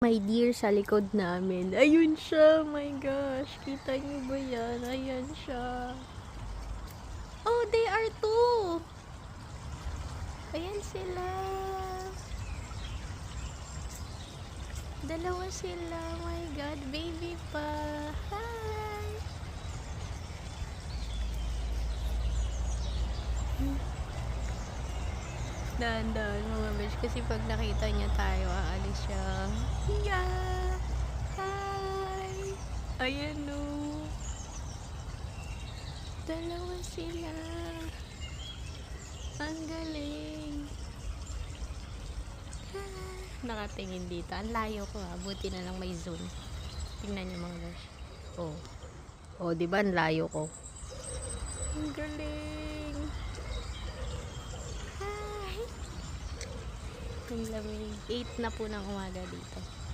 My dear, sa likod namin. Ayun siya, my gosh. Kita niyo ba yan? Ayan siya. Oh, they are two. Ayan sila. Dalawa sila. My God, baby pa. Hi. Dahan-dahan mga besh. Kasi pag nakita niya tayo, aalis siya. Yeah. Hi. Ayan o. Dalawa sila. Ang galing. Nakatingin dito. Ang layo ko ha. Buti na lang may zoom. Tingnan niyo mga besh. Oh. Oh, di ba ang layo ko? Ang galing. Hi. Ang lamig. 8 na po ng umaga dito.